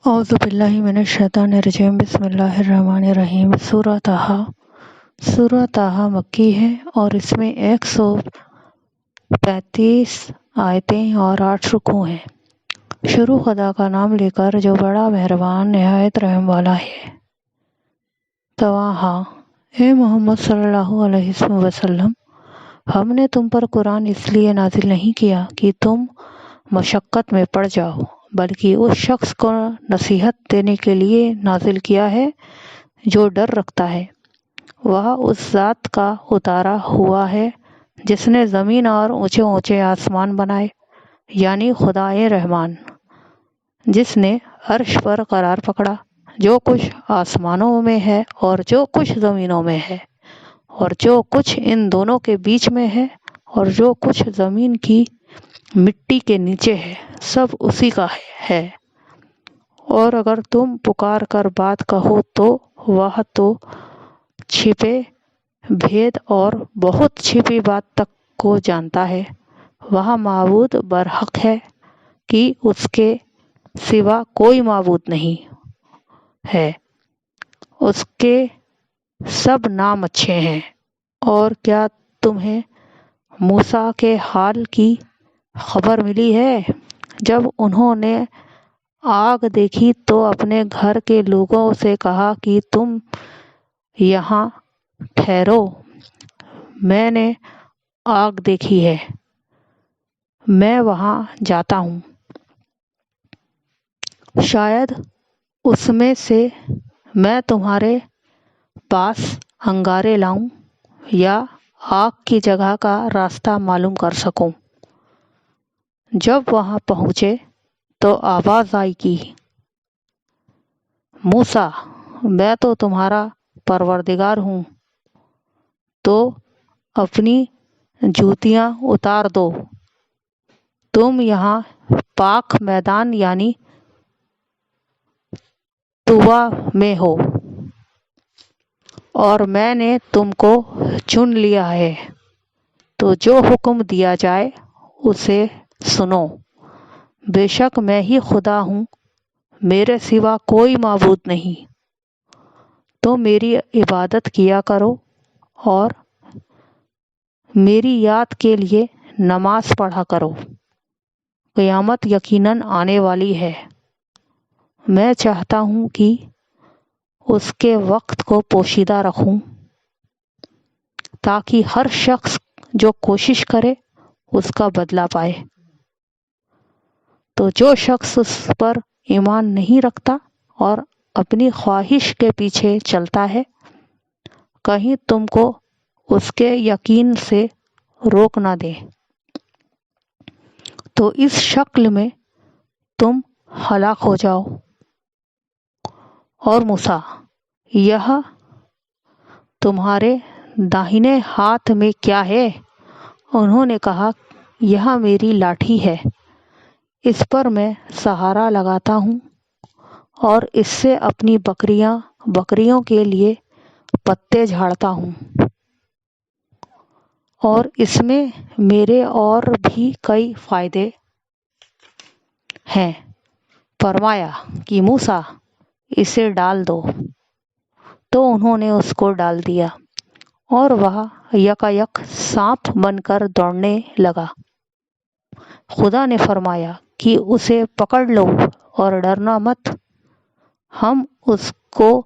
اعوذ باللہ من الشیطان الرجیم بسم اللہ الرحمن الرحیم۔ سورہ طٰہٰ مکی ہے اور اس میں 135 آیتیں اور 8 رکوع ہیں۔ شروع خدا کا نام لے کر جو بڑا مہربان نہایت رحم والا ہے۔ طٰہٰ، اے محمد صلی اللہ علیہ وسلم، ہم نے تم پر قرآن اس لیے نازل نہیں کیا کہ تم مشقت میں پڑ جاؤ، بلکہ اس شخص کو نصیحت دینے کے لیے نازل کیا ہے جو ڈر رکھتا ہے۔ وہ اس ذات کا اتارا ہوا ہے جس نے زمین اور اونچے اونچے آسمان بنائے، یعنی خدائے رحمان، جس نے عرش پر قرار پکڑا۔ جو کچھ آسمانوں میں ہے اور جو کچھ زمینوں میں ہے اور جو کچھ ان دونوں کے بیچ میں ہے اور جو کچھ زمین کی مٹی کے نیچے ہے، سب اسی کا ہے۔ اور اگر تم پکار کر بات کہو تو وہ تو چھپے بھید اور بہت چھپی بات تک کو جانتا ہے۔ وہ معبود برحق ہے کہ اس کے سوا کوئی معبود نہیں ہے، اس کے سب نام اچھے ہیں۔ اور کیا تمہیں موسیٰ کے حال کی خبر ملی ہے؟ جب انہوں نے آگ دیکھی تو اپنے گھر کے لوگوں سے کہا کہ تم یہاں ٹھہرو، میں نے آگ دیکھی ہے، میں وہاں جاتا ہوں، شاید اس میں سے میں تمہارے پاس انگارے لاؤں یا آگ کی جگہ کا راستہ معلوم کر سکوں۔ جب وہاں پہنچے تو آواز آئی کہ موسیٰ، میں تو تمہارا پروردگار ہوں، تو اپنی جوتیاں اتار دو، تم یہاں پاک میدان یعنی طویٰ میں ہو، اور میں نے تم کو چن لیا ہے، تو جو حکم دیا جائے اسے سنو۔ بے شک میں ہی خدا ہوں، میرے سوا کوئی معبود نہیں، تو میری عبادت کیا کرو اور میری یاد کے لیے نماز پڑھا کرو۔ قیامت یقیناً آنے والی ہے، میں چاہتا ہوں کہ اس کے وقت کو پوشیدہ رکھوں تاکہ ہر شخص جو کوشش کرے اس کا بدلہ پائے۔ تو جو شخص اس پر ایمان نہیں رکھتا اور اپنی خواہش کے پیچھے چلتا ہے، کہیں تم کو اس کے یقین سے روک نہ دے، تو اس شکل میں تم ہلاک ہو جاؤ۔ اور موسیٰ، یہ تمہارے داہنے ہاتھ میں کیا ہے؟ انہوں نے کہا، یہ میری لاٹھی ہے، اس پر میں سہارا لگاتا ہوں اور اس سے اپنی بکریوں کے لیے پتے جھاڑتا ہوں، اور اس میں میرے اور بھی کئی فائدے ہیں۔ فرمایا کہ موسیٰ، اسے ڈال دو، تو انہوں نے اس کو ڈال دیا اور وہ یکایک سانپ بن کر دوڑنے لگا۔ خدا نے فرمایا کہ اسے پکڑ لو اور ڈرنا مت، ہم اس کو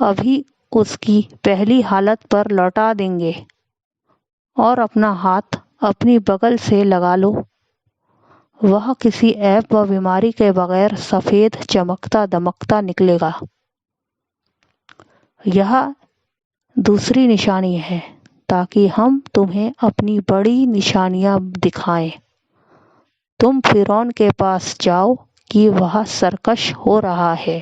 ابھی اس کی پہلی حالت پر لوٹا دیں گے، اور اپنا ہاتھ اپنی بغل سے لگا لو، وہ کسی عیب و بیماری کے بغیر سفید چمکتا دمکتا نکلے گا۔ یہ دوسری نشانی ہے تاکہ ہم تمہیں اپنی بڑی نشانیاں دکھائیں۔ تم فرعون کے پاس جاؤ کہ وہ سرکش ہو رہا ہے،